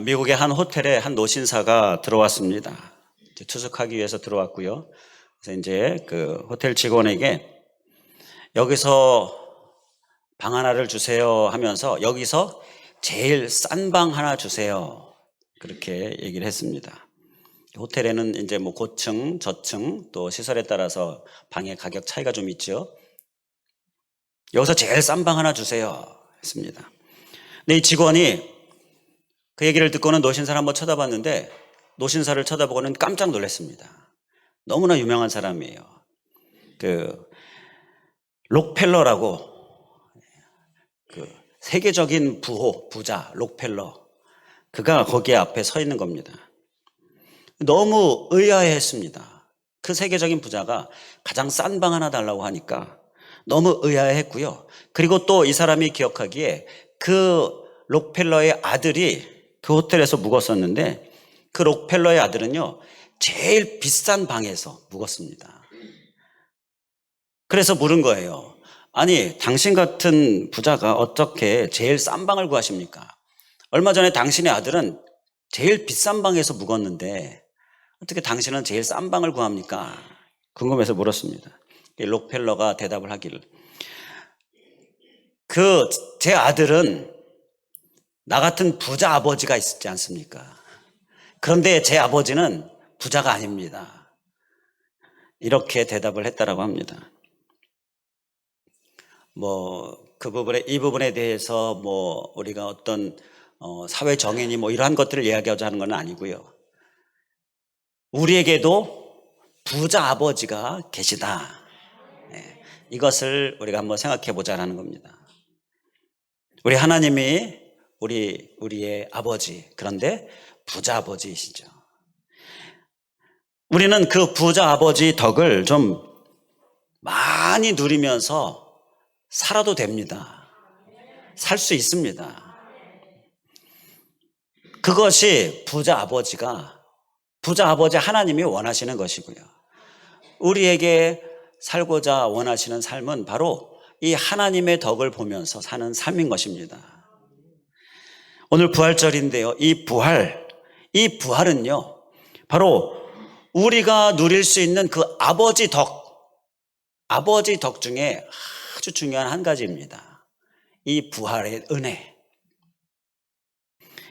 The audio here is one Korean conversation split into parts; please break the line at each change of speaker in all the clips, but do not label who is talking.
미국의 한 호텔에 한 노신사가 들어왔습니다. 투숙하기 위해서 들어왔고요. 그래서 이제 그 호텔 직원에게 여기서 방 하나를 주세요 하면서 여기서 제일 싼 방 하나 주세요. 그렇게 얘기를 했습니다. 호텔에는 이제 뭐 고층, 저층 또 시설에 따라서 방의 가격 차이가 좀 있죠. 여기서 제일 싼 방 하나 주세요 했습니다. 근데 이 직원이 그 얘기를 듣고는 노신사를 한번 쳐다봤는데 노신사를 쳐다보고는 깜짝 놀랐습니다. 너무나 유명한 사람이에요. 그 록펠러라고 그 세계적인 부자 록펠러, 그가 거기 앞에 서 있는 겁니다. 너무 의아해했습니다. 그 세계적인 부자가 가장 싼 방 하나 달라고 하니까 너무 의아해했고요. 그리고 또 이 사람이 기억하기에 그 록펠러의 아들이 그 호텔에서 묵었었는데 그 록펠러의 아들은요 제일 비싼 방에서 묵었습니다. 그래서 물은 거예요. 아니, 당신 같은 부자가 어떻게 제일 싼 방을 구하십니까? 얼마 전에 당신의 아들은 제일 비싼 방에서 묵었는데 어떻게 당신은 제일 싼 방을 구합니까? 궁금해서 물었습니다. 록펠러가 대답을 하기를, 제 아들은 나 같은 부자 아버지가 있지 않습니까? 그런데 제 아버지는 부자가 아닙니다. 이렇게 대답을 했다라고 합니다. 이 부분에 대해서 우리가 어떤 사회 정의니 이러한 것들을 이야기하자 하는 건 아니고요. 우리에게도 부자 아버지가 계시다. 이것을 우리가 한번 생각해 보자라는 겁니다. 우리 하나님이 우리의 아버지, 그런데 부자 아버지이시죠. 우리는 그 부자 아버지 덕을 좀 많이 누리면서 살아도 됩니다. 살 수 있습니다. 그것이 부자 아버지 하나님이 원하시는 것이고요. 우리에게 살고자 원하시는 삶은 바로 이 하나님의 덕을 보면서 사는 삶인 것입니다. 오늘 부활절인데요. 이 부활은요, 바로 우리가 누릴 수 있는 그 아버지 덕 중에 아주 중요한 한 가지입니다. 이 부활의 은혜.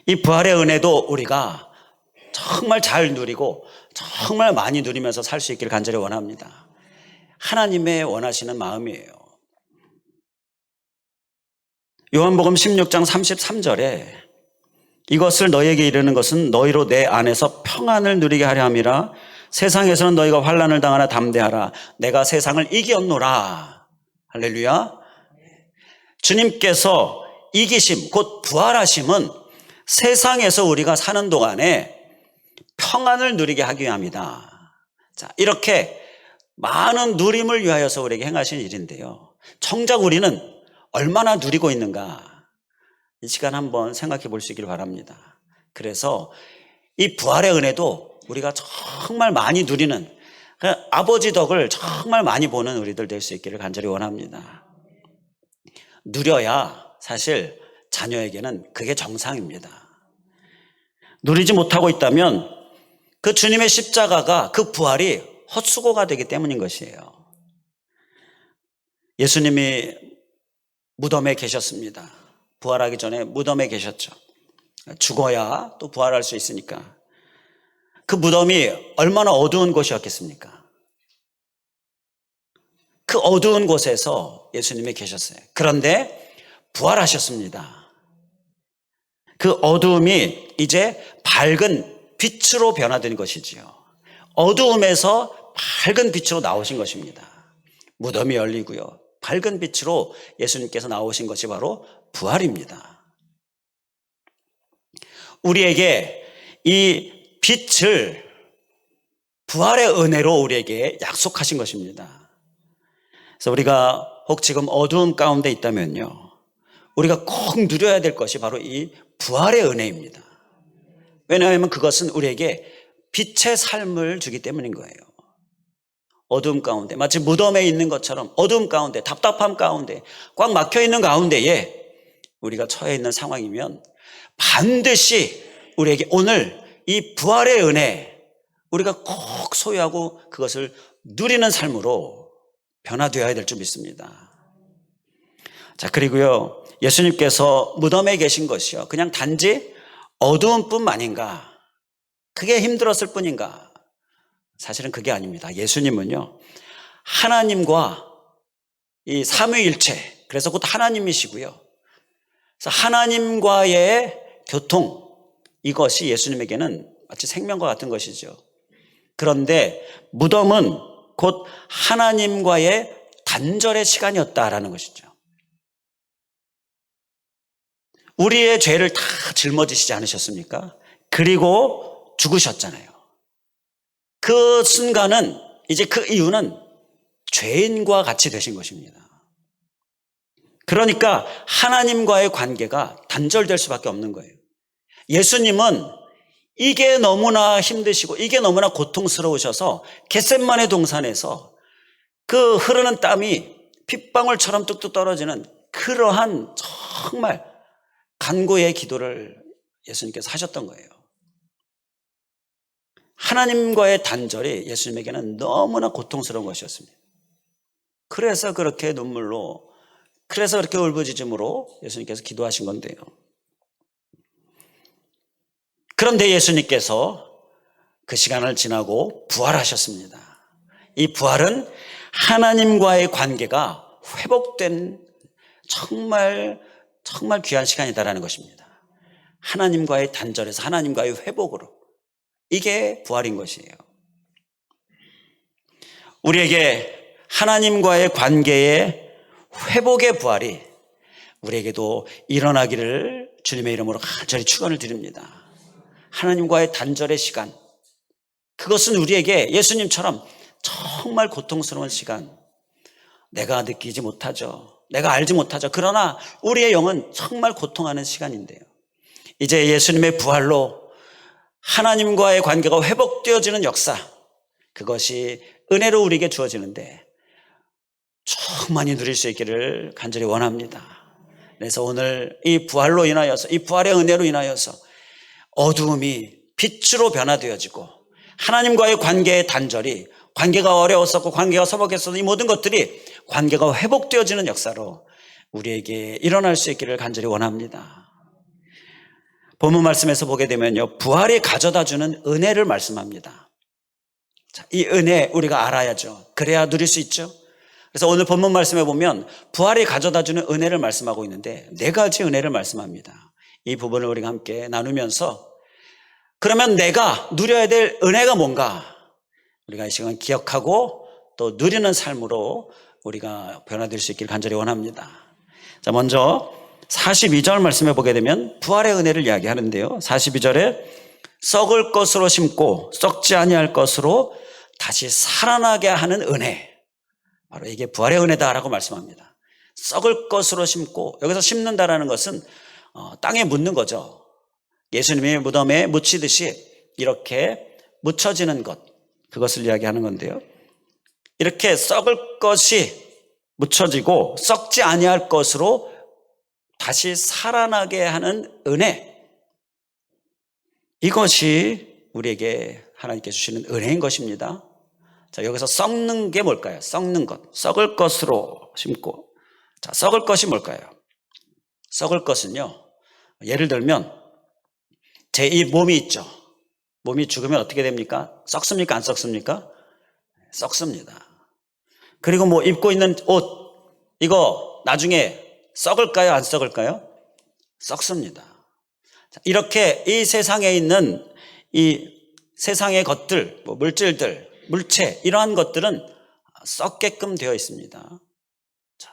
이 부활의 은혜도 우리가 정말 잘 누리고 정말 많이 누리면서 살 수 있기를 간절히 원합니다. 하나님의 원하시는 마음이에요. 요한복음 16장 33절에 이것을 너희에게 이르는 것은 너희로 내 안에서 평안을 누리게 하려 함이라. 세상에서는 너희가 환난을 당하나 담대하라. 내가 세상을 이겼노라. 할렐루야. 주님께서 이기심, 곧 부활하심은 세상에서 우리가 사는 동안에 평안을 누리게 하기 위함이다. 자, 이렇게 많은 누림을 위하여서 우리에게 행하신 일인데요. 정작 우리는 얼마나 누리고 있는가? 이 시간 한번 생각해 볼 수 있기를 바랍니다. 그래서 이 부활의 은혜도 우리가 정말 많이 누리는, 아버지 덕을 정말 많이 보는 우리들 될 수 있기를 간절히 원합니다. 누려야 사실 자녀에게는 그게 정상입니다. 누리지 못하고 있다면 그 주님의 십자가가, 그 부활이 헛수고가 되기 때문인 것이에요. 예수님이 무덤에 계셨습니다. 부활하기 전에 무덤에 계셨죠. 죽어야 또 부활할 수 있으니까. 그 무덤이 얼마나 어두운 곳이었겠습니까? 그 어두운 곳에서 예수님이 계셨어요. 그런데 부활하셨습니다. 그 어두움이 이제 밝은 빛으로 변화된 것이지요. 어두움에서 밝은 빛으로 나오신 것입니다. 무덤이 열리고요. 밝은 빛으로 예수님께서 나오신 것이 바로 부활입니다. 우리에게 이 빛을 부활의 은혜로 우리에게 약속하신 것입니다. 그래서 우리가 혹 지금 어두움 가운데 있다면요, 우리가 꼭 누려야 될 것이 바로 이 부활의 은혜입니다. 왜냐하면 그것은 우리에게 빛의 삶을 주기 때문인 거예요. 어두움 가운데, 마치 무덤에 있는 것처럼 어두움 가운데, 답답함 가운데, 꽉 막혀 있는 가운데에 우리가 처해 있는 상황이면 반드시 우리에게 오늘 이 부활의 은혜 우리가 꼭 소유하고 그것을 누리는 삶으로 변화되어야 될 줄 믿습니다. 자, 그리고요, 예수님께서 무덤에 계신 것이요, 그냥 단지 어두운 뿐만인가? 그게 힘들었을 뿐인가? 사실은 그게 아닙니다. 예수님은요, 하나님과 이 삼위일체, 그래서 곧 하나님이시고요. 그래서 하나님과의 교통, 이것이 예수님에게는 마치 생명과 같은 것이죠. 그런데 무덤은 곧 하나님과의 단절의 시간이었다라는 것이죠. 우리의 죄를 다 짊어지시지 않으셨습니까? 그리고 죽으셨잖아요. 그 순간은, 이제 그 이유는 죄인과 같이 되신 것입니다. 그러니까 하나님과의 관계가 단절될 수밖에 없는 거예요. 예수님은 이게 너무나 힘드시고 이게 너무나 고통스러우셔서 겟셋마네 동산에서 그 흐르는 땀이 핏방울처럼 뚝뚝 떨어지는 그러한 정말 간구의 기도를 예수님께서 하셨던 거예요. 하나님과의 단절이 예수님에게는 너무나 고통스러운 것이었습니다. 그래서 그렇게 눈물로, 그래서 그렇게 울부짖음으로 예수님께서 기도하신 건데요. 그런데 예수님께서 그 시간을 지나고 부활하셨습니다. 이 부활은 하나님과의 관계가 회복된 정말 귀한 시간이다라는 것입니다. 하나님과의 단절에서 하나님과의 회복으로, 이게 부활인 것이에요. 우리에게 하나님과의 관계의 회복의 부활이 우리에게도 일어나기를 주님의 이름으로 간절히 축원을 드립니다. 하나님과의 단절의 시간, 그것은 우리에게 예수님처럼 정말 고통스러운 시간, 내가 느끼지 못하죠. 내가 알지 못하죠. 그러나 우리의 영은 정말 고통하는 시간인데요, 이제 예수님의 부활로 하나님과의 관계가 회복되어지는 역사, 그것이 은혜로 우리에게 주어지는데 충만히 누릴 수 있기를 간절히 원합니다. 그래서 오늘 이 부활로 인하여서, 이 부활의 은혜로 인하여서 어두움이 빛으로 변화되어지고 하나님과의 관계의 단절이, 관계가 어려웠었고 관계가 서먹했었던 이 모든 것들이 관계가 회복되어지는 역사로 우리에게 일어날 수 있기를 간절히 원합니다. 본문 말씀에서 보게 되면요, 부활이 가져다주는 은혜를 말씀합니다. 자, 이 은혜 우리가 알아야죠. 그래야 누릴 수 있죠. 그래서 오늘 본문 말씀에 보면 부활이 가져다주는 은혜를 말씀하고 있는데 4가지 은혜를 말씀합니다. 이 부분을 우리가 함께 나누면서, 그러면 내가 누려야 될 은혜가 뭔가 우리가 이 시간 기억하고 또 누리는 삶으로 우리가 변화될 수 있기를 간절히 원합니다. 자, 먼저 42절 말씀에 보게 되면 부활의 은혜를 이야기하는데요, 42절에 썩을 것으로 심고 썩지 아니할 것으로 다시 살아나게 하는 은혜, 바로 이게 부활의 은혜다라고 말씀합니다. 썩을 것으로 심고, 여기서 심는다라는 것은 땅에 묻는 거죠. 예수님이 무덤에 묻히듯이 이렇게 묻혀지는 것, 그것을 이야기하는 건데요, 이렇게 썩을 것이 묻혀지고 썩지 아니할 것으로 다시 살아나게 하는 은혜, 이것이 우리에게 하나님께 주시는 은혜인 것입니다. 자, 여기서 썩는 게 뭘까요? 썩는 것, 썩을 것으로 심고. 자, 썩을 것이 뭘까요? 썩을 것은요, 예를 들면 제 이 몸이 있죠. 몸이 죽으면 어떻게 됩니까? 썩습니까? 안 썩습니까? 썩습니다. 그리고 뭐 입고 있는 옷, 이거 나중에 썩을까요? 안 썩을까요? 썩습니다. 자, 이렇게 이 세상에 있는 이 세상의 것들, 뭐 물질들, 물체, 이러한 것들은 썩게끔 되어 있습니다. 자,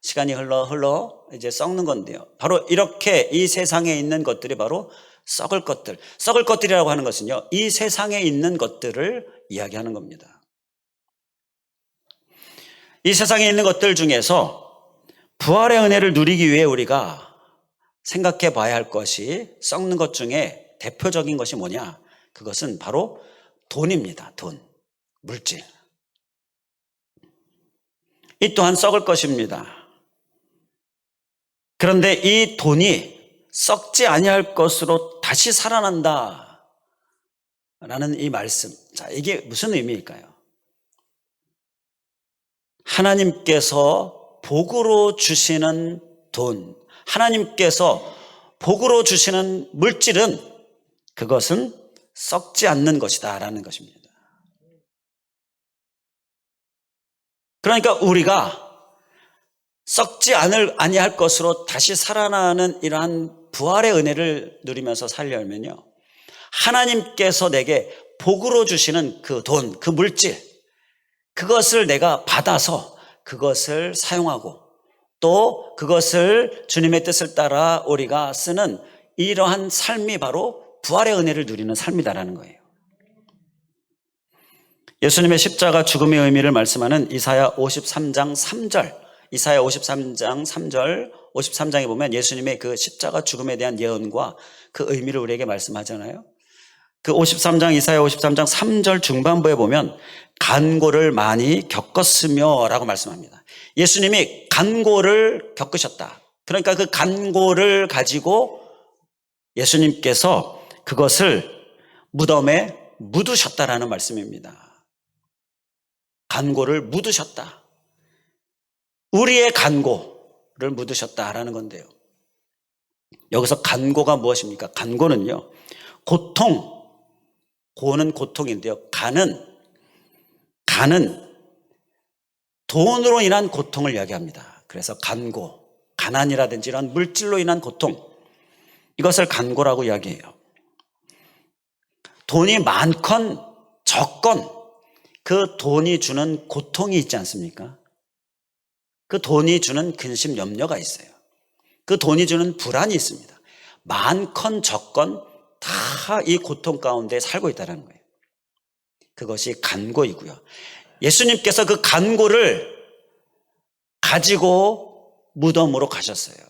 시간이 흘러 이제 썩는 건데요, 바로 이렇게 이 세상에 있는 것들이 바로 썩을 것들, 썩을 것들이라고 하는 것은요, 이 세상에 있는 것들을 이야기하는 겁니다. 이 세상에 있는 것들 중에서 부활의 은혜를 누리기 위해 우리가 생각해 봐야 할 것이, 썩는 것 중에 대표적인 것이 뭐냐? 그것은 바로 돈입니다. 돈, 물질. 이 또한 썩을 것입니다. 그런데 이 돈이 썩지 아니할 것으로 다시 살아난다 라는 이 말씀, 자, 이게 무슨 의미일까요? 하나님께서 복으로 주시는 돈, 하나님께서 복으로 주시는 물질은 그것은 썩지 않는 것이다 라는 것입니다. 그러니까 우리가 썩지 아니할 것으로 다시 살아나는 이러한 부활의 은혜를 누리면서 살려면요, 하나님께서 내게 복으로 주시는 그 돈, 그 물질, 그것을 내가 받아서 그것을 사용하고 또 그것을 주님의 뜻을 따라 우리가 쓰는 이러한 삶이 바로 부활의 은혜를 누리는 삶이다라는 거예요. 예수님의 십자가 죽음의 의미를 말씀하는 이사야 53장 3절, 이사야 53장 3절, 53장에 보면 예수님의 그 십자가 죽음에 대한 예언과 그 의미를 우리에게 말씀하잖아요. 그 53장, 이사야 53장 3절 중반부에 보면 간고를 많이 겪었으며 라고 말씀합니다. 예수님이 간고를 겪으셨다. 그러니까 그 간고를 가지고 예수님께서 그것을 무덤에 묻으셨다라는 말씀입니다. 간고를 묻으셨다. 우리의 간고를 묻으셨다라는 건데요. 여기서 간고가 무엇입니까? 간고는요, 고통, 고는 고통인데요. 간은 돈으로 인한 고통을 이야기합니다. 그래서 간고, 가난이라든지 이런 물질로 인한 고통, 이것을 간고라고 이야기해요. 돈이 많건 적건 그 돈이 주는 고통이 있지 않습니까? 그 돈이 주는 근심 염려가 있어요. 그 돈이 주는 불안이 있습니다. 많건 적건 다 이 고통 가운데 살고 있다는 거예요. 그것이 간고이고요. 예수님께서 그 간고를 가지고 무덤으로 가셨어요.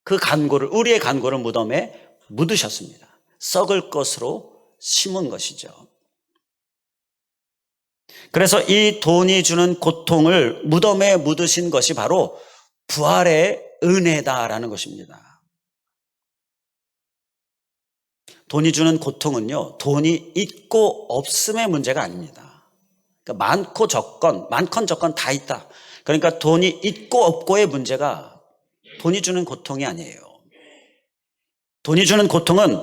그 간고를, 우리의 간고를 무덤에 묻으셨습니다. 썩을 것으로 심은 것이죠. 그래서 이 돈이 주는 고통을 무덤에 묻으신 것이 바로 부활의 은혜다라는 것입니다. 돈이 주는 고통은요, 돈이 있고 없음의 문제가 아닙니다. 그러니까 많건 적건 다 있다. 그러니까 돈이 있고 없고의 문제가 돈이 주는 고통이 아니에요. 돈이 주는 고통은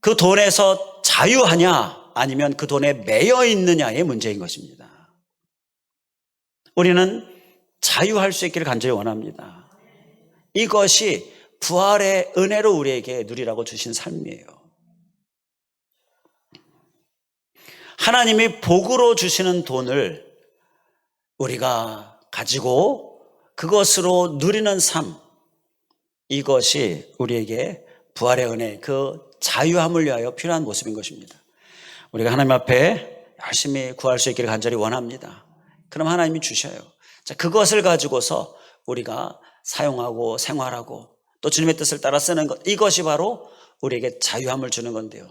그 돈에서 자유하냐 아니면 그 돈에 매여 있느냐의 문제인 것입니다. 우리는 자유할 수 있기를 간절히 원합니다. 이것이 부활의 은혜로 우리에게 누리라고 주신 삶이에요. 하나님이 복으로 주시는 돈을 우리가 가지고 그것으로 누리는 삶, 이것이 우리에게 부활의 은혜, 그 자유함을 위하여 필요한 모습인 것입니다. 우리가 하나님 앞에 열심히 구할 수 있기를 간절히 원합니다. 그럼 하나님이 주셔요. 자, 그것을 가지고서 우리가 사용하고 생활하고 또 주님의 뜻을 따라 쓰는 것, 이것이 바로 우리에게 자유함을 주는 건데요.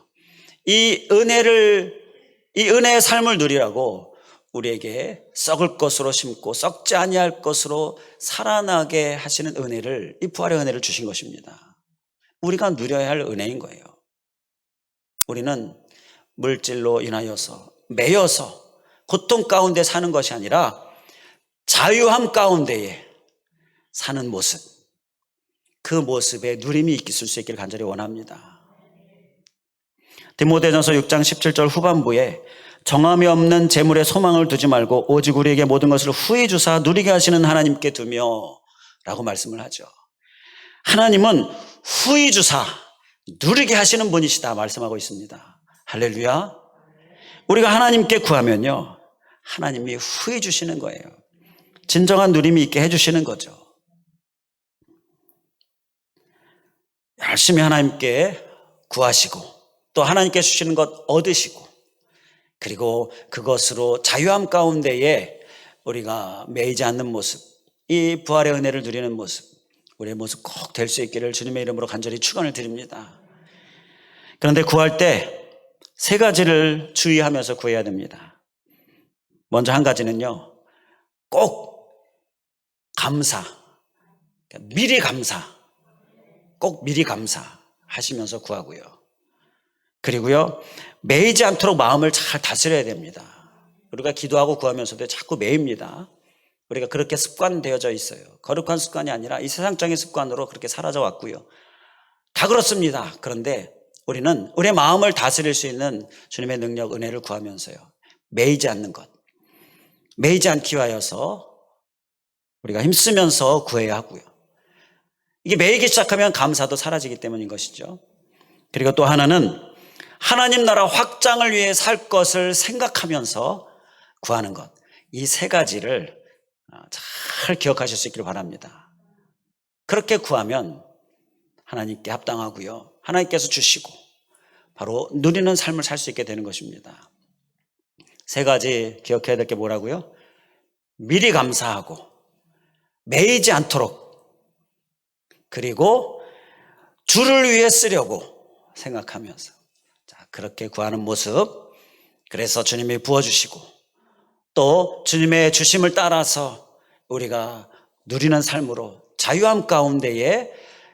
이 은혜의 삶을 누리라고 우리에게 썩을 것으로 심고 썩지 아니할 것으로 살아나게 하시는 은혜를, 이 부활의 은혜를 주신 것입니다. 우리가 누려야 할 은혜인 거예요. 우리는 물질로 인하여서 매여서 고통 가운데 사는 것이 아니라 자유함 가운데에 사는 모습, 그 모습에 누림이 있을 수 있기를 간절히 원합니다. 디모데전서 6장 17절 후반부에 정함이 없는 재물에 소망을 두지 말고 오직 우리에게 모든 것을 후히 주사 누리게 하시는 하나님께 두며 라고 말씀을 하죠. 하나님은 후히 주사 누리게 하시는 분이시다 말씀하고 있습니다. 할렐루야. 우리가 하나님께 구하면요, 하나님이 후히 주시는 거예요. 진정한 누림이 있게 해주시는 거죠. 열심히 하나님께 구하시고 또 하나님께 주시는 것 얻으시고 그리고 그것으로 자유함 가운데에 우리가 매이지 않는 모습, 이 부활의 은혜를 누리는 모습, 우리의 모습 꼭 될 수 있기를 주님의 이름으로 간절히 축원을 드립니다. 그런데 구할 때 세 가지를 주의하면서 구해야 됩니다. 먼저 한 가지는요, 꼭 감사, 미리 감사, 꼭 미리 감사하셔야 하시면서 구하고요. 그리고요, 매이지 않도록 마음을 잘 다스려야 됩니다. 우리가 기도하고 구하면서도 자꾸 매입니다. 우리가 그렇게 습관되어져 있어요. 거룩한 습관이 아니라 이 세상적인 습관으로 그렇게 사라져 왔고요. 다 그렇습니다. 그런데 우리는 우리의 마음을 다스릴 수 있는 주님의 능력, 은혜를 구하면서요, 매이지 않는 것, 매이지 않기 위하여서 우리가 힘쓰면서 구해야 하고요. 이게 매이기 시작하면 감사도 사라지기 때문인 것이죠. 그리고 또 하나는 하나님 나라 확장을 위해 살 것을 생각하면서 구하는 것. 이 세 가지를 잘 기억하실 수 있기를 바랍니다. 그렇게 구하면 하나님께 합당하고요, 하나님께서 주시고 바로 누리는 삶을 살 수 있게 되는 것입니다. 세 가지 기억해야 될 게 뭐라고요? 미리 감사하고, 매이지 않도록, 그리고 주를 위해 쓰려고 생각하면서, 자, 그렇게 구하는 모습, 그래서 주님이 부어주시고 또 주님의 주심을 따라서 우리가 누리는 삶으로 자유함 가운데에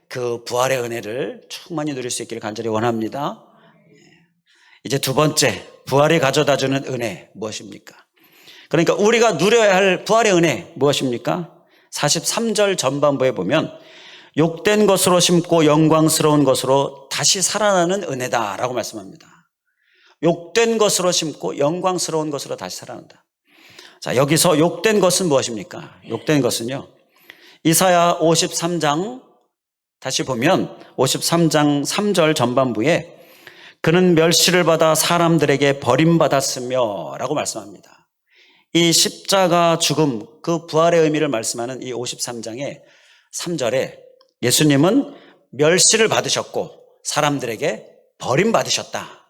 그 부활의 은혜를 충만히 누릴 수 있기를 간절히 원합니다. 이제 두 번째, 부활이 가져다주는 은혜 무엇입니까? 그러니까 우리가 누려야 할 부활의 은혜 무엇입니까? 43절 전반부에 보면 욕된 것으로 심고 영광스러운 것으로 다시 살아나는 은혜다라고 말씀합니다. 욕된 것으로 심고 영광스러운 것으로 다시 살아난다. 자, 여기서 욕된 것은 무엇입니까? 욕된 것은요, 이사야 53장 다시 보면 53장 3절 전반부에 그는 멸시를 받아 사람들에게 버림받았으며 라고 말씀합니다. 이 십자가 죽음, 그 부활의 의미를 말씀하는 이 53장의 3절에 예수님은 멸시를 받으셨고 사람들에게 버림받으셨다.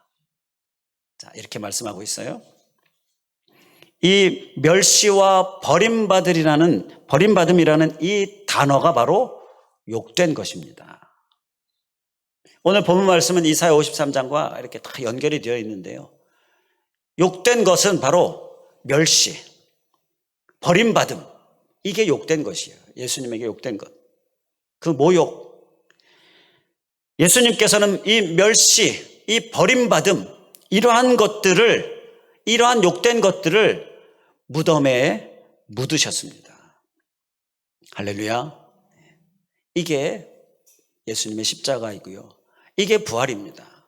자, 이렇게 말씀하고 있어요. 이 멸시와 버림받음이라는 이 단어가 바로 욕된 것입니다. 오늘 본문 말씀은 이사야 53장과 이렇게 다 연결이 되어 있는데요, 욕된 것은 바로 멸시, 버림받음, 이게 욕된 것이에요. 예수님에게 욕된 것, 그 모욕. 예수님께서는 이 멸시, 이 버림받음, 이러한 욕된 것들을 무덤에 묻으셨습니다. 할렐루야. 이게 예수님의 십자가이고요, 이게 부활입니다.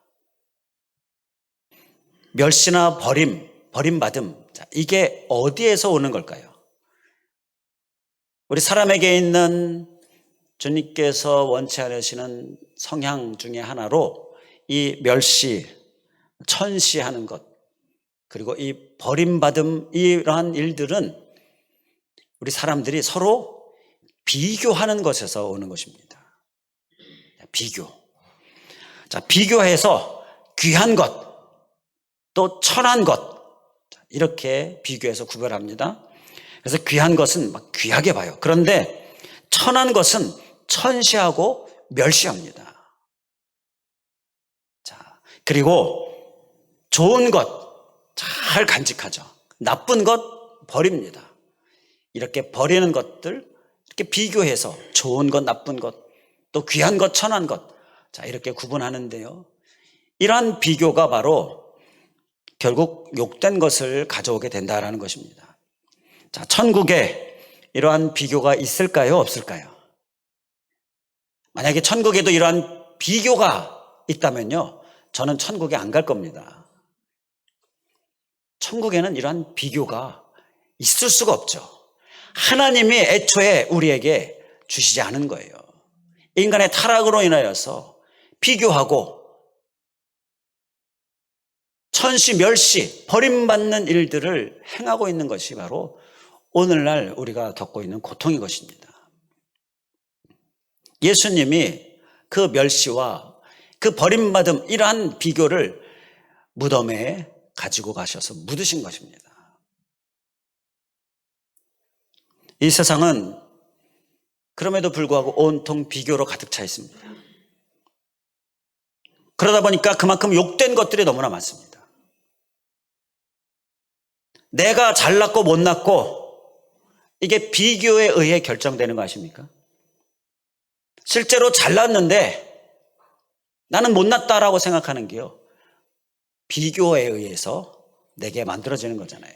멸시나 버림받음, 자, 이게 어디에서 오는 걸까요? 우리 사람에게 있는 주님께서 원치 않으시는 성향 중에 하나로 이 멸시, 천시하는 것, 그리고 이 버림받음, 이러한 일들은 우리 사람들이 서로 비교하는 것에서 오는 것입니다. 비교. 자, 비교해서 귀한 것, 또 천한 것, 이렇게 비교해서 구별합니다. 그래서 귀한 것은 막 귀하게 봐요. 그런데 천한 것은 천시하고 멸시합니다. 자, 그리고 좋은 것 잘 간직하죠. 나쁜 것 버립니다. 이렇게 버리는 것들, 이렇게 비교해서 좋은 것, 나쁜 것, 또 귀한 것, 천한 것, 자, 이렇게 구분하는데요, 이러한 비교가 바로 결국 욕된 것을 가져오게 된다라는 것입니다. 자, 천국에 이러한 비교가 있을까요, 없을까요? 만약에 천국에도 이러한 비교가 있다면요, 저는 천국에 안 갈 겁니다. 천국에는 이러한 비교가 있을 수가 없죠. 하나님이 애초에 우리에게 주시지 않은 거예요. 인간의 타락으로 인하여서 비교하고 천시, 멸시, 버림받는 일들을 행하고 있는 것이 바로 오늘날 우리가 겪고 있는 고통인 것입니다. 예수님이 그 멸시와 그 버림받음, 이러한 비교를 무덤에 가지고 가셔서 묻으신 것입니다. 이 세상은 그럼에도 불구하고 온통 비교로 가득 차 있습니다. 그러다 보니까 그만큼 욕된 것들이 너무나 많습니다. 내가 잘났고 못났고, 이게 비교에 의해 결정되는 거 아십니까? 실제로 잘났는데 나는 못났다라고 생각하는 게요, 비교에 의해서 내게 만들어지는 거잖아요.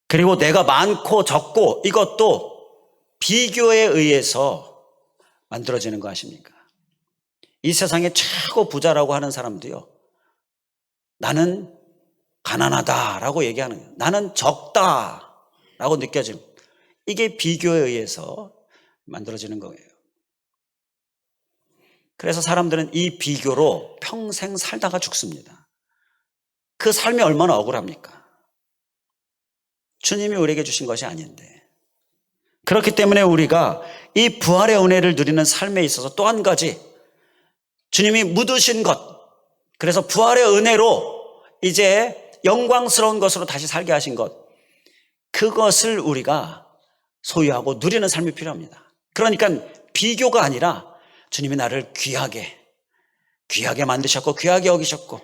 그리고 내가 많고 적고 이것도 비교에 의해서 만들어지는 거 아십니까? 이 세상에 최고 부자라고 하는 사람도요, 나는 가난하다라고 얘기하는 거예요. 나는 적다라고 느껴지는, 이게 비교에 의해서 만들어지는 거예요. 그래서 사람들은 이 비교로 평생 살다가 죽습니다. 그 삶이 얼마나 억울합니까? 주님이 우리에게 주신 것이 아닌데. 그렇기 때문에 우리가 이 부활의 은혜를 누리는 삶에 있어서 또 한 가지, 주님이 묻으신 것, 그래서 부활의 은혜로 이제 영광스러운 것으로 다시 살게 하신 것, 그것을 우리가 소유하고 누리는 삶이 필요합니다. 그러니까 비교가 아니라 주님이 나를 귀하게 만드셨고 귀하게 여기셨고,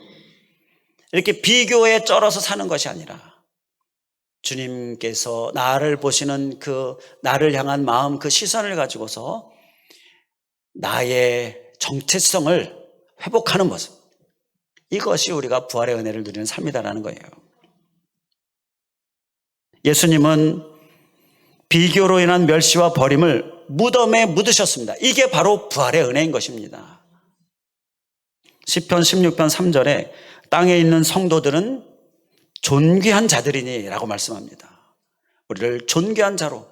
이렇게 비교에 쩔어서 사는 것이 아니라 주님께서 나를 보시는 그 나를 향한 마음, 그 시선을 가지고서 나의 정체성을 회복하는 모습, 이것이 우리가 부활의 은혜를 누리는 삶이다라는 거예요. 예수님은 비교로 인한 멸시와 버림을 무덤에 묻으셨습니다. 이게 바로 부활의 은혜인 것입니다. 시편 16편 3절에 땅에 있는 성도들은 존귀한 자들이니 라고 말씀합니다. 우리를 존귀한 자로.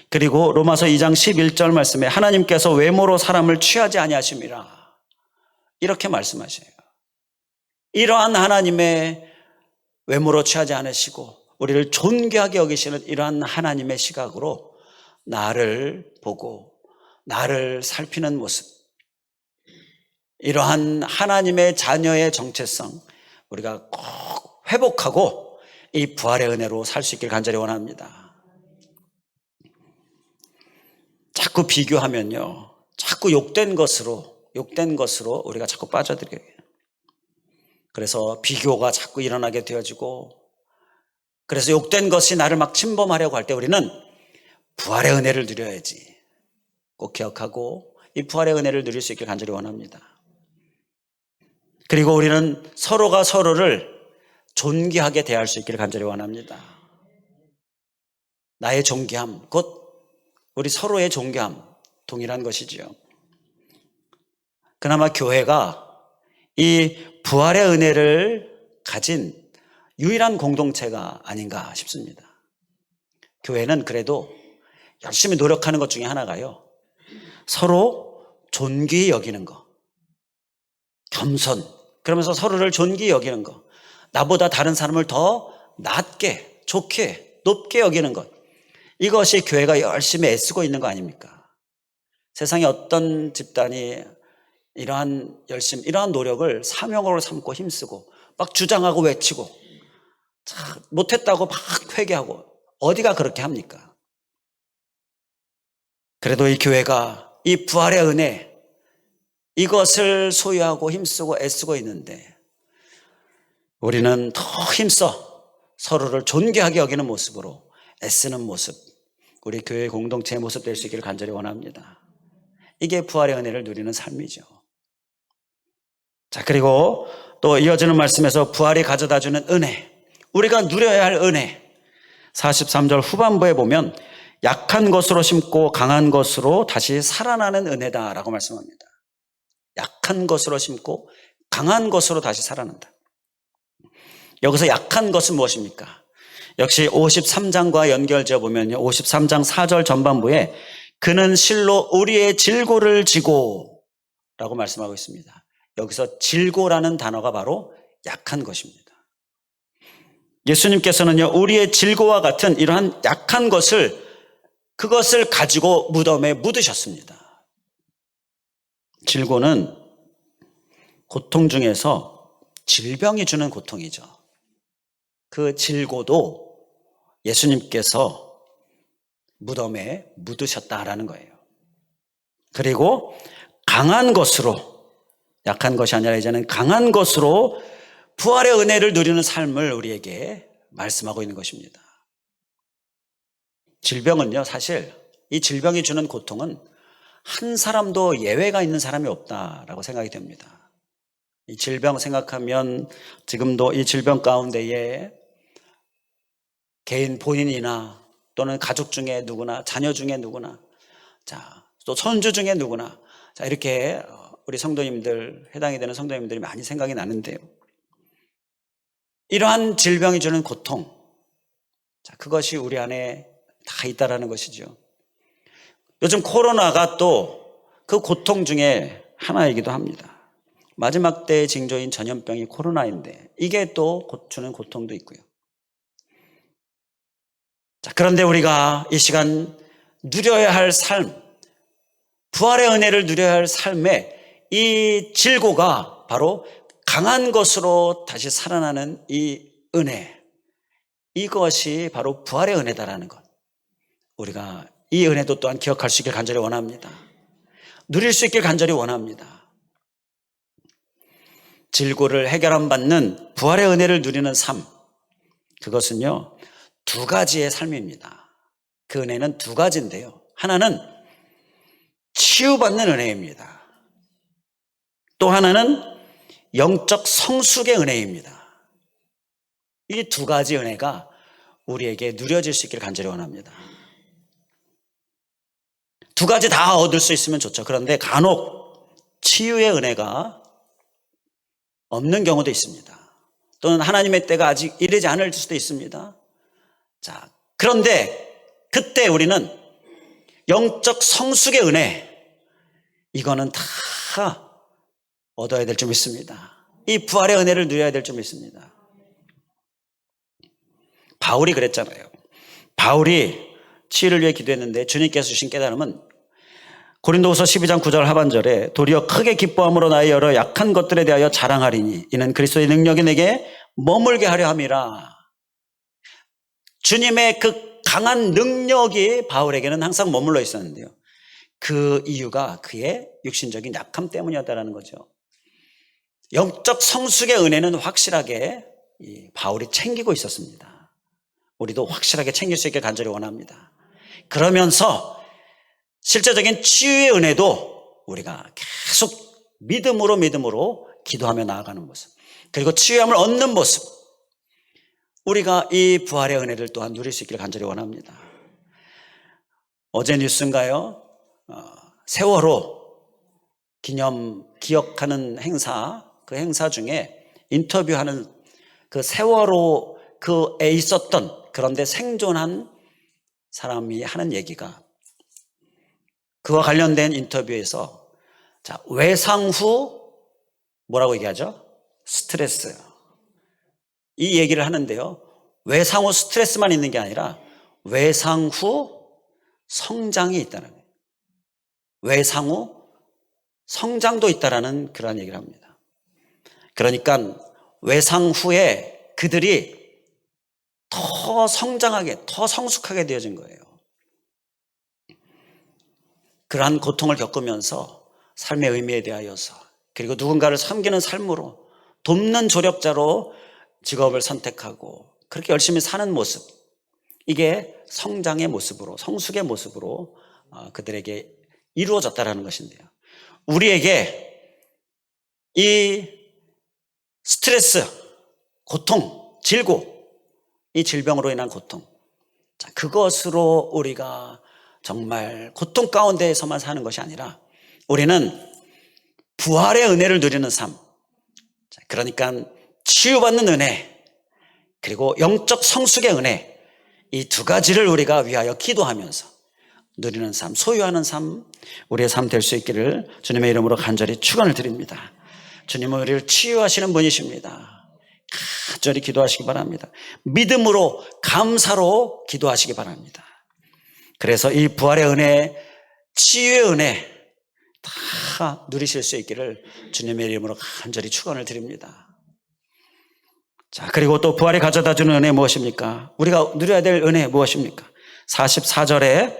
그리고 로마서 2장 11절 말씀에 하나님께서 외모로 사람을 취하지 아니하심이라, 이렇게 말씀하셔요. 이러한 하나님의 외모로 취하지 않으시고 우리를 존귀하게 여기시는 이러한 하나님의 시각으로 나를 보고 나를 살피는 모습, 이러한 하나님의 자녀의 정체성 우리가 꼭 회복하고 이 부활의 은혜로 살 수 있길 간절히 원합니다. 자꾸 비교하면요, 자꾸 욕된 것으로 우리가 자꾸 빠져들어요. 그래서 비교가 자꾸 일어나게 되어지고, 그래서 욕된 것이 나를 막 침범하려고 할 때 우리는 부활의 은혜를 누려야지 꼭 기억하고 이 부활의 은혜를 누릴 수 있길 간절히 원합니다. 그리고 우리는 서로가 서로를 존귀하게 대할 수 있기를 간절히 원합니다. 나의 존귀함, 곧 우리 서로의 존귀함, 동일한 것이지요. 그나마 교회가 이 부활의 은혜를 가진 유일한 공동체가 아닌가 싶습니다. 교회는 그래도 열심히 노력하는 것 중에 하나가요, 서로 존귀히 여기는 것, 겸손, 그러면서 서로를 존귀히 여기는 것, 나보다 다른 사람을 더 낮게, 좋게, 높게 여기는 것, 이것이 교회가 열심히 애쓰고 있는 거 아닙니까? 세상에 어떤 집단이 이러한 열심, 이러한 노력을 사명으로 삼고 힘쓰고 막 주장하고 외치고 못했다고 막 회개하고 어디가 그렇게 합니까? 그래도 이 교회가 이 부활의 은혜, 이것을 소유하고 힘쓰고 애쓰고 있는데 우리는 더 힘써 서로를 존귀하게 여기는 모습으로 애쓰는 모습, 우리 교회 공동체의 모습 될 수 있기를 간절히 원합니다. 이게 부활의 은혜를 누리는 삶이죠. 자, 그리고 또 이어지는 말씀에서 부활이 가져다주는 은혜, 우리가 누려야 할 은혜, 43절 후반부에 보면 약한 것으로 심고 강한 것으로 다시 살아나는 은혜다라고 말씀합니다. 약한 것으로 심고 강한 것으로 다시 살아난다. 여기서 약한 것은 무엇입니까? 역시 53장과 연결지어 보면요, 53장 4절 전반부에 그는 실로 우리의 질고를 지고 라고 말씀하고 있습니다. 여기서 질고라는 단어가 바로 약한 것입니다. 예수님께서는요, 우리의 질고와 같은 이러한 약한 것을, 그것을 가지고 무덤에 묻으셨습니다. 질고는 고통 중에서 질병이 주는 고통이죠. 그 질고도 예수님께서 무덤에 묻으셨다라는 거예요. 그리고 강한 것으로, 약한 것이 아니라 이제는 강한 것으로 부활의 은혜를 누리는 삶을 우리에게 말씀하고 있는 것입니다. 질병은요, 사실 이 질병이 주는 고통은 한 사람도 예외가 있는 사람이 없다라고 생각이 됩니다. 이 질병 생각하면 지금도 이 질병 가운데에 개인 본인이나 또는 가족 중에 누구나, 자녀 중에 누구나, 자, 또 손주 중에 누구나, 자, 이렇게 우리 성도님들, 해당이 되는 성도님들이 많이 생각이 나는데요. 이러한 질병이 주는 고통, 자, 그것이 우리 안에 다 있다라는 것이죠. 요즘 코로나가 또 그 고통 중에 하나이기도 합니다. 마지막 때의 징조인 전염병이 코로나인데 이게 또 주는 고통도 있고요. 자, 그런데 우리가 이 시간 누려야 할 삶, 부활의 은혜를 누려야 할 삶의 이 질고가 바로 강한 것으로 다시 살아나는 이 은혜, 이것이 바로 부활의 은혜다라는 것, 우리가 이 은혜도 또한 기억할 수 있길 간절히 원합니다. 누릴 수 있길 간절히 원합니다. 질고를 해결함 받는 부활의 은혜를 누리는 삶, 그것은요 두 가지의 삶입니다. 그 은혜는 두 가지인데요, 하나는 치유받는 은혜입니다. 또 하나는 영적 성숙의 은혜입니다. 이 두 가지 은혜가 우리에게 누려질 수 있기를 간절히 원합니다. 두 가지 다 얻을 수 있으면 좋죠. 그런데 간혹 치유의 은혜가 없는 경우도 있습니다. 또는 하나님의 때가 아직 이르지 않을 수도 있습니다. 자, 그런데 그때 우리는 영적 성숙의 은혜, 이거는 다 얻어야 될 줄 믿습니다. 이 부활의 은혜를 누려야 될 줄 믿습니다. 바울이 그랬잖아요. 바울이 치유를 위해 기도했는데 주님께서 주신 깨달음은 고린도후서 12장 9절 하반절에 도리어 크게 기뻐함으로 나의 여러 약한 것들에 대하여 자랑하리니 이는 그리스도의 능력이 내게 머물게 하려 함이라. 주님의 그 강한 능력이 바울에게는 항상 머물러 있었는데요, 그 이유가 그의 육신적인 약함 때문이었다는 거죠. 영적 성숙의 은혜는 확실하게 바울이 챙기고 있었습니다. 우리도 확실하게 챙길 수 있게 간절히 원합니다. 그러면서 실제적인 치유의 은혜도 우리가 계속 믿음으로 기도하며 나아가는 모습, 그리고 치유함을 얻는 모습, 우리가 이 부활의 은혜를 또한 누릴 수 있기를 간절히 원합니다. 어제 뉴스인가요? 세월호 기억하는 행사, 그 행사 중에 인터뷰하는 그 세월호 그에 있었던, 그런데 생존한 사람이 하는 얘기가, 그와 관련된 인터뷰에서, 자, 외상 후 뭐라고 얘기하죠? 스트레스. 이 얘기를 하는데요, 외상 후 스트레스만 있는 게 아니라 외상 후 성장이 있다는 거예요. 외상 후 성장도 있다라는 그런 얘기를 합니다. 그러니까 외상 후에 그들이 더 성장하게, 더 성숙하게 되어진 거예요. 그러한 고통을 겪으면서 삶의 의미에 대하여서, 그리고 누군가를 섬기는 삶으로, 돕는 조력자로 직업을 선택하고 그렇게 열심히 사는 모습, 이게 성장의 모습으로, 성숙의 모습으로 그들에게 이루어졌다는 것인데요, 우리에게 이 스트레스, 고통, 질고, 이 질병으로 인한 고통, 자, 그것으로 우리가 정말 고통 가운데에서만 사는 것이 아니라 우리는 부활의 은혜를 누리는 삶, 자, 그러니까 치유받는 은혜, 그리고 영적 성숙의 은혜, 이 두 가지를 우리가 위하여 기도하면서 누리는 삶, 소유하는 삶, 우리의 삶 될 수 있기를 주님의 이름으로 간절히 축원을 드립니다. 주님은 우리를 치유하시는 분이십니다. 간절히 기도하시기 바랍니다. 믿음으로, 감사로 기도하시기 바랍니다. 그래서 이 부활의 은혜, 치유의 은혜 다 누리실 수 있기를 주님의 이름으로 간절히 축원을 드립니다. 자, 그리고 또 부활이 가져다 주는 은혜 무엇입니까? 우리가 누려야 될 은혜 무엇입니까? 44절에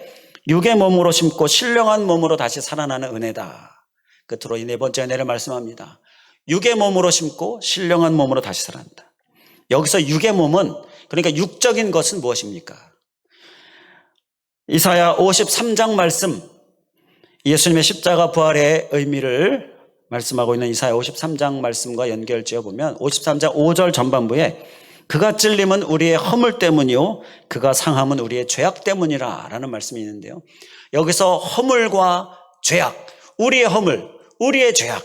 육의 몸으로 심고 신령한 몸으로 다시 살아나는 은혜다. 끝으로 이 네 번째 은혜를 말씀합니다. 육의 몸으로 심고 신령한 몸으로 다시 살아난다. 여기서 육의 몸은, 그러니까 육적인 것은 무엇입니까? 이사야 53장 말씀, 예수님의 십자가 부활의 의미를 말씀하고 있는 이사야 53장 말씀과 연결지어 보면 53장 5절 전반부에 그가 찔림은 우리의 허물 때문이요 그가 상함은 우리의 죄악 때문이라 라는 말씀이 있는데요. 여기서 허물과 죄악, 우리의 허물, 우리의 죄악,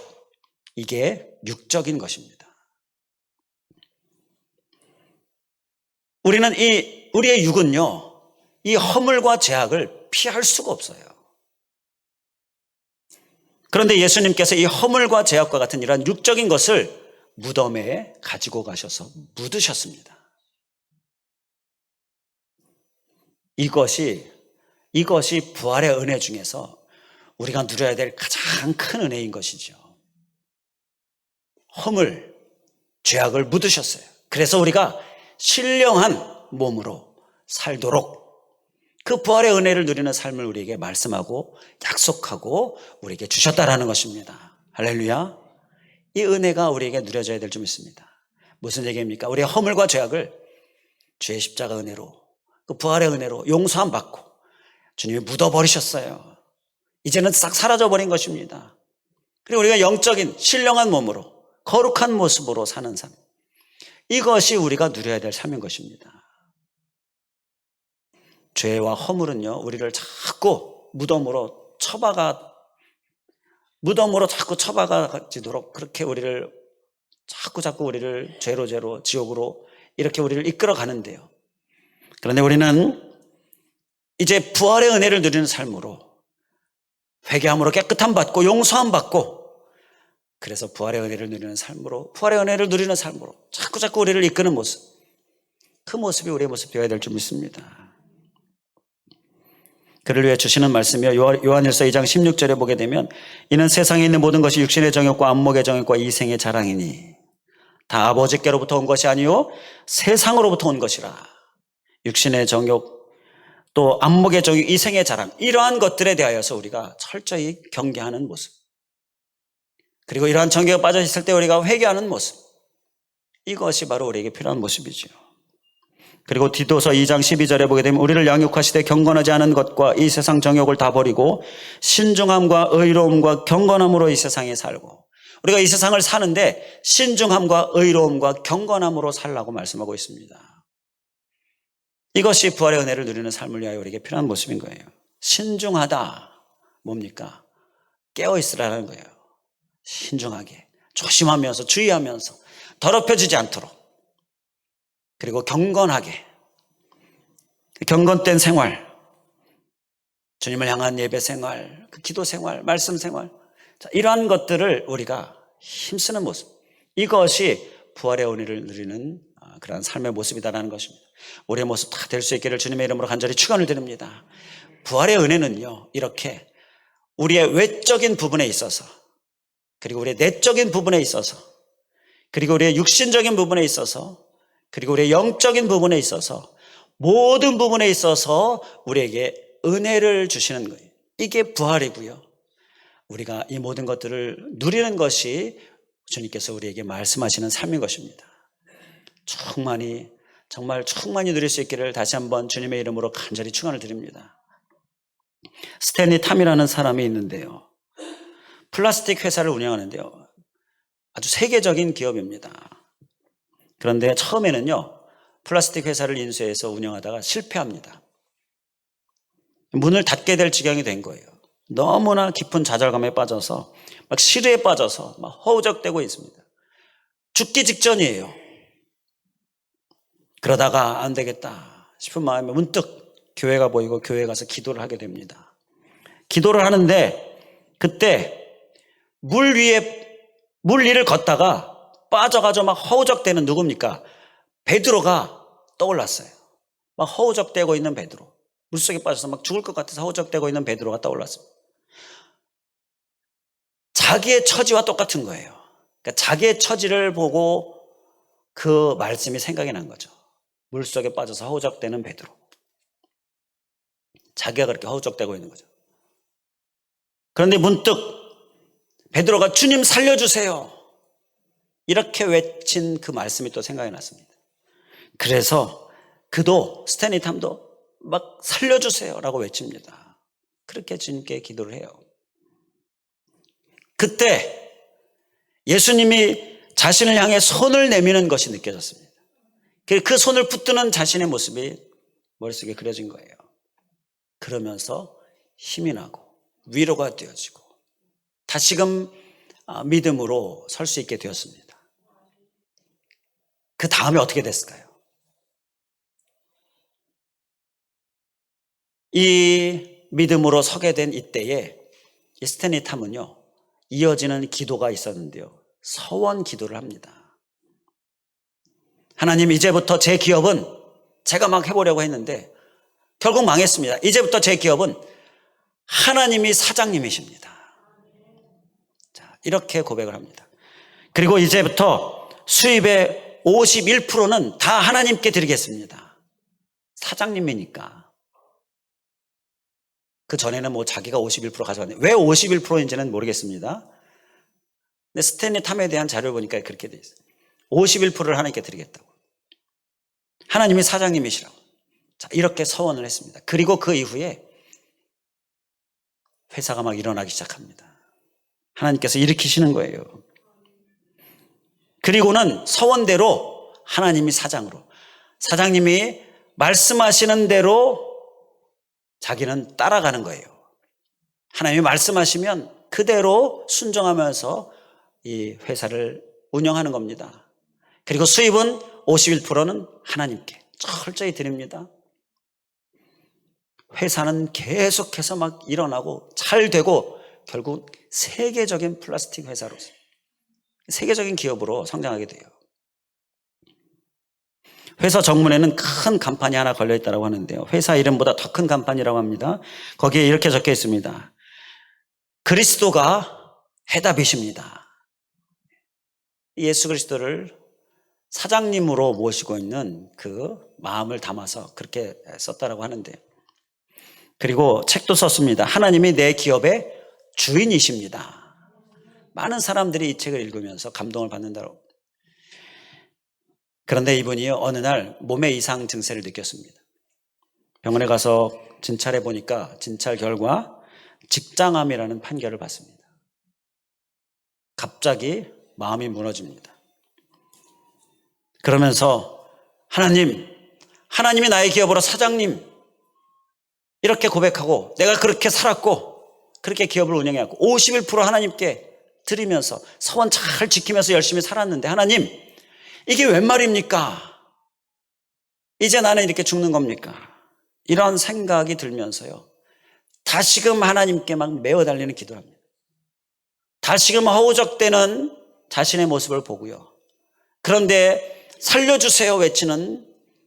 이게 육적인 것입니다. 우리의 육은요, 이 허물과 죄악을 피할 수가 없어요. 그런데 예수님께서 이 허물과 죄악과 같은 이러한 육적인 것을 무덤에 가지고 가셔서 묻으셨습니다. 이것이 부활의 은혜 중에서 우리가 누려야 될 가장 큰 은혜인 것이죠. 허물, 죄악을 묻으셨어요. 그래서 우리가 신령한 몸으로 살도록 그 부활의 은혜를 누리는 삶을 우리에게 말씀하고 약속하고 우리에게 주셨다라는 것입니다. 할렐루야. 이 은혜가 우리에게 누려져야 될 줄 믿습니다. 무슨 얘기입니까? 우리의 허물과 죄악을 주의 십자가 은혜로, 그 부활의 은혜로 용서함 받고 주님이 묻어버리셨어요. 이제는 싹 사라져버린 것입니다. 그리고 우리가 영적인 신령한 몸으로 거룩한 모습으로 사는 삶, 이것이 우리가 누려야 될 삶인 것입니다. 죄와 허물은요, 우리를 자꾸 무덤으로 자꾸 처박아지도록 그렇게 우리를 자꾸 우리를 죄로 지옥으로 이렇게 우리를 이끌어 가는데요. 그런데 우리는 이제 부활의 은혜를 누리는 삶으로 회개함으로 깨끗함 받고 용서함 받고, 그래서 부활의 은혜를 누리는 삶으로 자꾸 우리를 이끄는 모습, 그 모습이 우리의 모습 되어야 될 줄 믿습니다. 그를 위해 주시는 말씀이요, 요한일서 2장 16절에 보게 되면 이는 세상에 있는 모든 것이 육신의 정욕과 안목의 정욕과 이생의 자랑이니 다 아버지께로부터 온 것이 아니요 세상으로부터 온 것이라. 육신의 정욕, 또 안목의 정욕, 이생의 자랑, 이러한 것들에 대하여서 우리가 철저히 경계하는 모습, 그리고 이러한 정욕에 빠져 있을 때 우리가 회개하는 모습, 이것이 바로 우리에게 필요한 모습이죠. 그리고 디도서 2장 12절에 보게 되면 우리를 양육하시되 경건하지 않은 것과 이 세상 정욕을 다 버리고 신중함과 의로움과 경건함으로 이 세상에 살고, 우리가 이 세상을 사는데 신중함과 의로움과 경건함으로 살라고 말씀하고 있습니다. 이것이 부활의 은혜를 누리는 삶을 위하여 우리에게 필요한 모습인 거예요. 신중하다, 뭡니까? 깨어있으라는 거예요. 신중하게, 조심하면서, 주의하면서, 더럽혀지지 않도록, 그리고 경건하게, 경건된 생활, 주님을 향한 예배 생활, 기도 생활, 말씀 생활, 이러한 것들을 우리가 힘쓰는 모습, 이것이 부활의 은혜를 누리는 그러한 삶의 모습이다라는 것입니다. 우리의 모습 다 될 수 있기를 주님의 이름으로 간절히 축원을 드립니다. 부활의 은혜는요, 이렇게 우리의 외적인 부분에 있어서, 그리고 우리의 내적인 부분에 있어서, 그리고 우리의 육신적인 부분에 있어서, 그리고 우리의 영적인 부분에 있어서, 모든 부분에 있어서 우리에게 은혜를 주시는 거예요. 이게 부활이고요. 우리가 이 모든 것들을 누리는 것이 주님께서 우리에게 말씀하시는 삶인 것입니다. 정말 충만히 누릴 수 있기를 다시 한번 주님의 이름으로 간절히 축원을 드립니다. 스탠리 탐이라는 사람이 있는데요, 플라스틱 회사를 운영하는데요, 아주 세계적인 기업입니다. 그런데 처음에는요, 플라스틱 회사를 인수해서 운영하다가 실패합니다. 문을 닫게 될 지경이 된 거예요. 너무나 깊은 좌절감에 빠져서 막 시르에 빠져서 막 허우적대고 있습니다. 죽기 직전이에요. 그러다가 안 되겠다 싶은 마음에 문득 교회가 보이고 교회에 가서 기도를 하게 됩니다. 기도를 하는데 그때 물 위를 걷다가 빠져가지고 막 허우적대는 누굽니까? 베드로가 떠올랐어요. 막 허우적대고 있는 베드로, 물속에 빠져서 막 죽을 것 같아서 허우적대고 있는 베드로가 떠올랐습니다. 자기의 처지와 똑같은 거예요. 그러니까 자기의 처지를 보고 그 말씀이 생각이 난 거죠. 물속에 빠져서 허우적대는 베드로, 자기가 그렇게 허우적대고 있는 거죠. 그런데 문득 베드로가 주님 살려주세요, 이렇게 외친 그 말씀이 또 생각이 났습니다. 그래서 스탠리 탐도 막 살려주세요 라고 외칩니다. 그렇게 주님께 기도를 해요. 그때 예수님이 자신을 향해 손을 내미는 것이 느껴졌습니다. 그 손을 붙드는 자신의 모습이 머릿속에 그려진 거예요. 그러면서 힘이 나고 위로가 되어지고 다시금 믿음으로 설 수 있게 되었습니다. 그 다음에 어떻게 됐을까요? 이 믿음으로 서게 된 이때에 이 스탠리 탐은요, 이어지는 기도가 있었는데요, 서원 기도를 합니다. 하나님, 이제부터 제 기업은 제가 막 해보려고 했는데 결국 망했습니다. 이제부터 제 기업은 하나님이 사장님이십니다. 자, 이렇게 고백을 합니다. 그리고 이제부터 수입의 51%는 다 하나님께 드리겠습니다. 사장님이니까. 그 전에는 뭐 자기가 51% 가져갔는데 왜 51%인지는 모르겠습니다. 근데 스탠리 탐에 대한 자료를 보니까 그렇게 돼 있어요. 51%를 하나님께 드리겠다고. 하나님이 사장님이시라고. 자, 이렇게 서원을 했습니다. 그리고 그 이후에 회사가 막 일어나기 시작합니다. 하나님께서 일으키시는 거예요. 그리고는 서원대로 하나님이 사장으로, 사장님이 말씀하시는 대로 자기는 따라가는 거예요. 하나님이 말씀하시면 그대로 순종하면서 이 회사를 운영하는 겁니다. 그리고 수입은 51%는 하나님께 철저히 드립니다. 회사는 계속해서 막 일어나고 잘 되고 결국 세계적인 플라스틱 회사로서 세계적인 기업으로 성장하게 돼요. 회사 정문에는 큰 간판이 하나 걸려있다고 하는데요, 회사 이름보다 더 큰 간판이라고 합니다. 거기에 이렇게 적혀 있습니다. 그리스도가 해답이십니다. 예수 그리스도를 사장님으로 모시고 있는 그 마음을 담아서 그렇게 썼다라고 하는데, 그리고 책도 썼습니다. 하나님이 내 기업의 주인이십니다. 많은 사람들이 이 책을 읽으면서 감동을 받는다고. 그런데 이분이요, 어느 날 몸에 이상 증세를 느꼈습니다. 병원에 가서 진찰해 보니까 진찰 결과 직장암이라는 판결을 받습니다. 갑자기 마음이 무너집니다. 그러면서 하나님이 나의 기업으로 사장님, 이렇게 고백하고 내가 그렇게 살았고 그렇게 기업을 운영해왔고 51% 하나님께 드리면서 서원 잘 지키면서 열심히 살았는데, 하나님, 이게 웬 말입니까? 이제 나는 이렇게 죽는 겁니까? 이런 생각이 들면서요, 다시금 하나님께 막 매어 달리는 기도를 합니다. 다시금 허우적대는 자신의 모습을 보고요, 그런데 살려주세요 외치는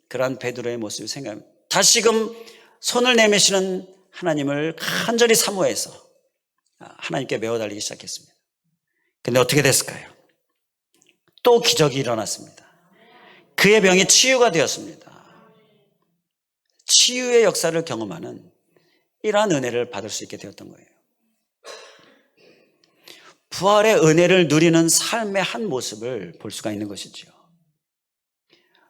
그러한 베드로의 모습을 생각합니다. 다시금 손을 내미시는 하나님을 간절히 사모해서 하나님께 매어 달리기 시작했습니다. 근데 어떻게 됐을까요? 또 기적이 일어났습니다. 그의 병이 치유가 되었습니다. 치유의 역사를 경험하는 이러한 은혜를 받을 수 있게 되었던 거예요. 부활의 은혜를 누리는 삶의 한 모습을 볼 수가 있는 것이죠.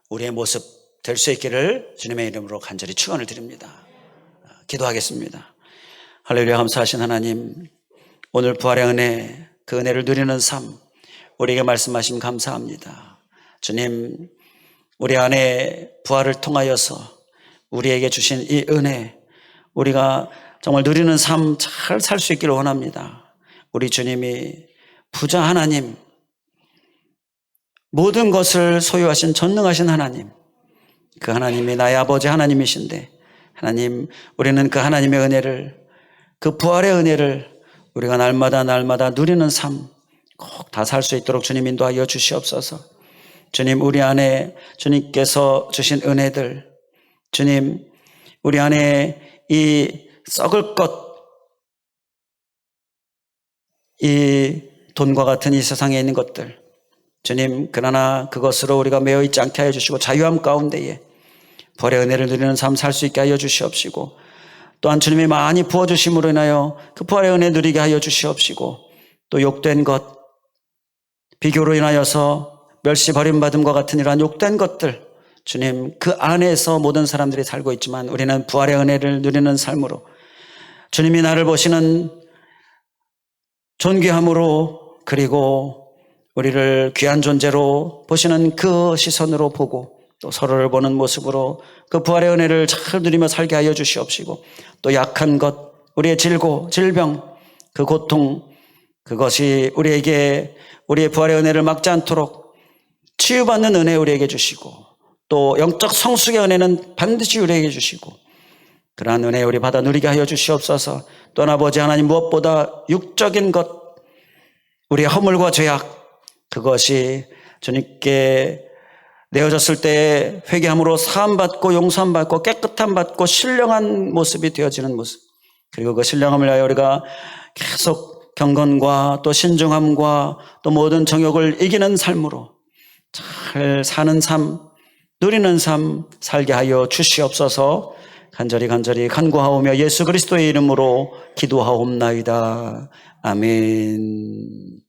우리의 모습 될 수 있기를 주님의 이름으로 간절히 축원을 드립니다. 기도하겠습니다. 할렐루야. 감사하신 하나님, 오늘 부활의 은혜, 그 은혜를 누리는 삶 우리에게 말씀하심 감사합니다. 주님, 우리 안에 부활을 통하여서 우리에게 주신 이 은혜, 우리가 정말 누리는 삶 잘 살 수 있기를 원합니다. 우리 주님이 부자 하나님, 모든 것을 소유하신 전능하신 하나님, 그 하나님이 나의 아버지 하나님이신데, 하나님, 우리는 그 하나님의 은혜를, 그 부활의 은혜를 우리가 날마다 누리는 삶 꼭 다 살 수 있도록 주님 인도하여 주시옵소서. 주님, 우리 안에 주님께서 주신 은혜들, 주님, 우리 안에 이 썩을 것, 이 돈과 같은 이 세상에 있는 것들, 주님, 그러나 그것으로 우리가 매여 있지 않게 하여 주시고 자유함 가운데에 부활의 은혜를 누리는 삶 살 수 있게 하여 주시옵시고, 또한 주님이 많이 부어주심으로 인하여 그 부활의 은혜 누리게 하여 주시옵시고, 또 욕된 것, 비교로 인하여서 멸시 버림받음과 같은 이러한 욕된 것들, 주님, 그 안에서 모든 사람들이 살고 있지만 우리는 부활의 은혜를 누리는 삶으로 주님이 나를 보시는 존귀함으로, 그리고 우리를 귀한 존재로 보시는 그 시선으로 보고 또 서로를 보는 모습으로 그 부활의 은혜를 잘 누리며 살게 하여 주시옵시고, 또 약한 것, 우리의 질병, 그 고통, 그것이 우리에게 우리의 부활의 은혜를 막지 않도록 치유받는 은혜 우리에게 주시고, 또 영적 성숙의 은혜는 반드시 우리에게 주시고, 그러한 은혜 우리 받아 누리게 하여 주시옵소서. 또한 아버지 하나님, 무엇보다 육적인 것, 우리의 허물과 죄악, 그것이 주님께 내어졌을 때 회개함으로 사함받고 용서함받고 깨끗함 받고 신령한 모습이 되어지는 모습, 그리고 그 신령함을 위하여 우리가 계속 경건과 또 신중함과 또 모든 정욕을 이기는 삶으로 잘 사는 삶, 누리는 삶 살게 하여 주시옵소서. 간절히 간구하오며 예수 그리스도의 이름으로 기도하옵나이다. 아멘.